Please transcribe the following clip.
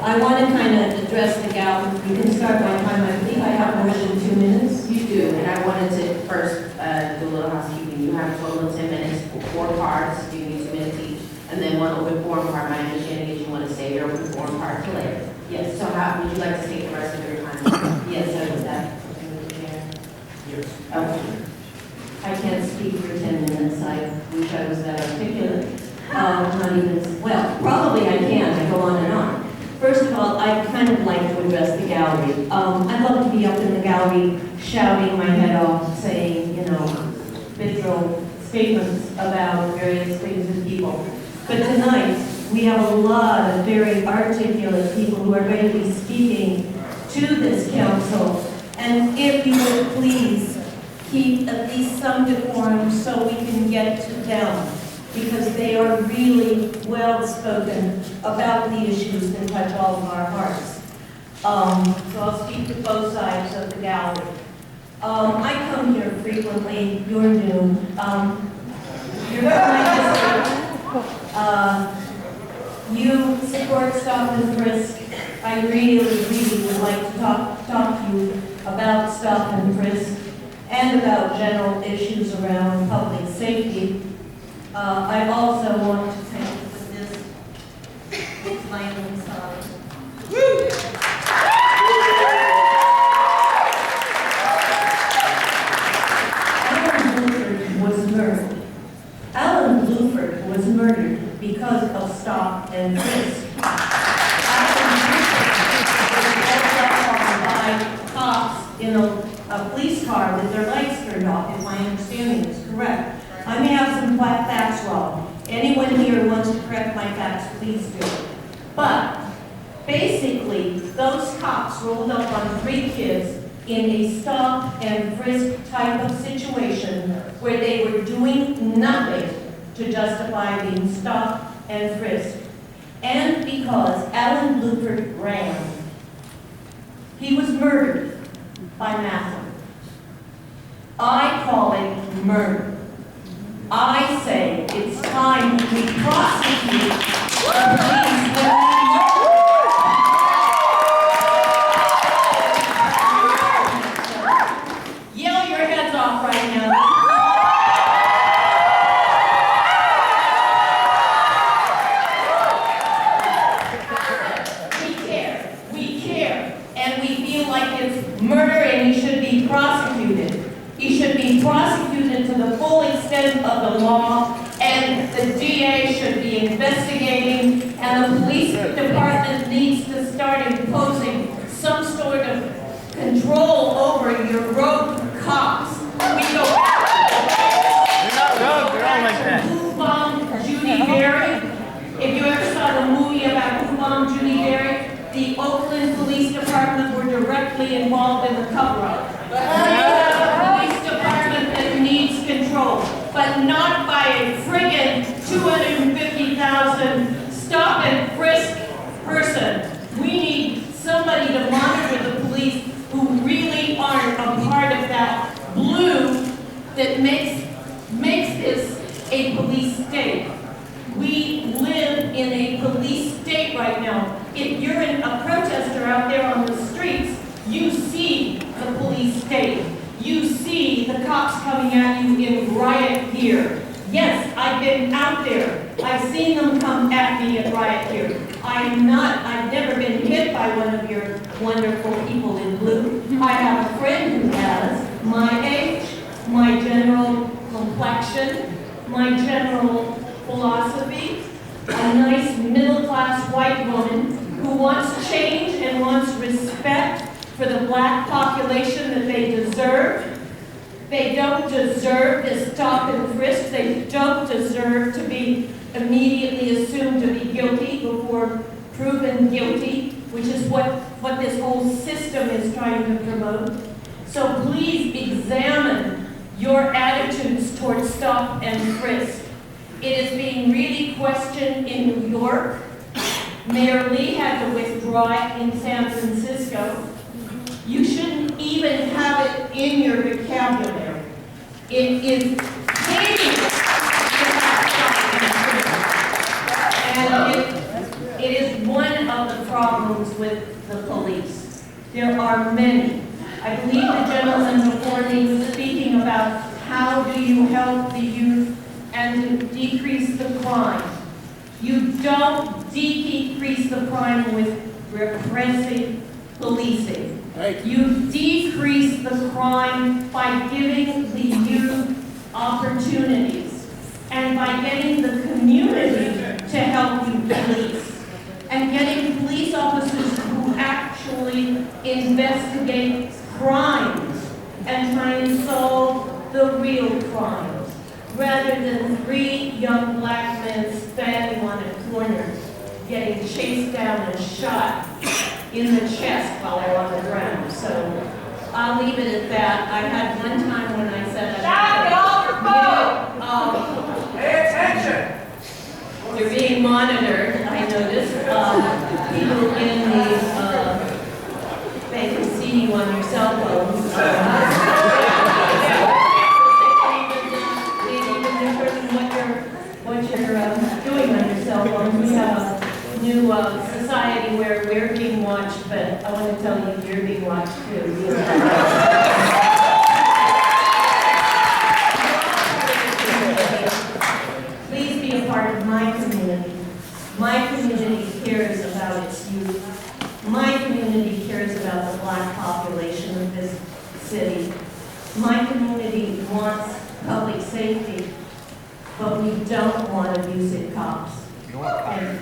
I want to kind of address the gallery. You can start my time. I believe I have more than 2 minutes. You do, and I wanted to first do a little housekeeping. You have a total of 10 minutes for 4 cards, you need 2 minutes each, and then 1 open forum card. My understanding is you want to save your open forum card for later. Yes. So how would you like to take the rest of your time? Yes, I was that. Yes. Okay. I can't speak for 10 minutes. I wish I was that articulate. Not even, well, probably I can. I go on and on. First of all, I'd kind of like to address the gallery. I'd love to be up in the gallery shouting my head off, saying, you know, vitriol statements about various things and people. But tonight, we have a lot of very articulate people who are going to be speaking to this council. And if you would please keep at least some decorum so we can get to them, because they are really well spoken about the issues that touch all of our hearts. So I'll speak to both sides of the gallery. I come here frequently. You're new. You're my history. You support stop and frisk. I really would like to talk to you about stop and frisk and about general issues around public safety. I also want to thank you for this. It's my own side. Alan Bluford was murdered. Alan Bluford was murdered because of stop and frisk. Alan Bluford was by cops in a police car with their lights turned off, if my understanding is correct. I may have some facts wrong. Anyone here who wants to correct my facts, please do. But basically, those cops rolled up on 3 kids in a stop and frisk type of situation where they were doing nothing to justify being stopped and frisked. And because Alan Bluford ran, he was murdered by Matthew. I call it murder. I say it's time we prosecute the police. Yell your heads off right now. We care, and we feel like it's murder and he should be prosecuted. He should be prosecuted to the full extent of the law, and the DA should be investigating, and the police department needs to start imposing some sort of control over your rogue cops. We go back to who bombed Judy Berry. If you ever saw the movie about who bombed Judy Berry, the Oakland Police Department were directly involved in the cover-up. Needs control, but not by a friggin' 250,000 stop and frisk person. We need somebody to monitor the police who really aren't a part of that blue that makes this a police state. We live in a police state right now. If you're a protester out there on the streets, you see the police state. You see the cops coming at you in riot gear. Yes, I've been out there. I've seen them come at me in riot gear. I've never been hit by one of your wonderful people in blue. I have a friend who has my age, my general complexion, my general philosophy, a nice middle-class white woman who wants change and wants respect for the black population that they deserve. They don't deserve this stop and frisk. They don't deserve to be immediately assumed to be guilty before proven guilty, which is what this whole system is trying to promote. So please examine your attitudes towards stop and frisk. It is being really questioned in New York. Mayor Lee had to withdraw it in San Francisco. You shouldn't even have it in your vocabulary. It is hideous and it is one of the problems with the police. There are many. I believe the gentleman before me was speaking about how do you help the youth and to decrease the crime. You don't decrease the crime with repressive policing. You decrease the crime by giving the youth opportunities and by getting the community to help you police and getting police officers who actually investigate crimes and try and solve the real crimes rather than 3 young black men standing on a corner getting chased down and shot in the chest while they're on the ground. So I'll leave it at that. I had one time when I said Pay attention! you're being monitored, I noticed. People in the, they can see you on your cell phones. They can even determine what you're doing on your cell phone. We have a new society where we're being watched, but I want to tell you, you're being watched too. Please be a part of my community. My community cares about its youth. My community cares about the black population of this city. My community wants public safety, but we don't want abusive cops. And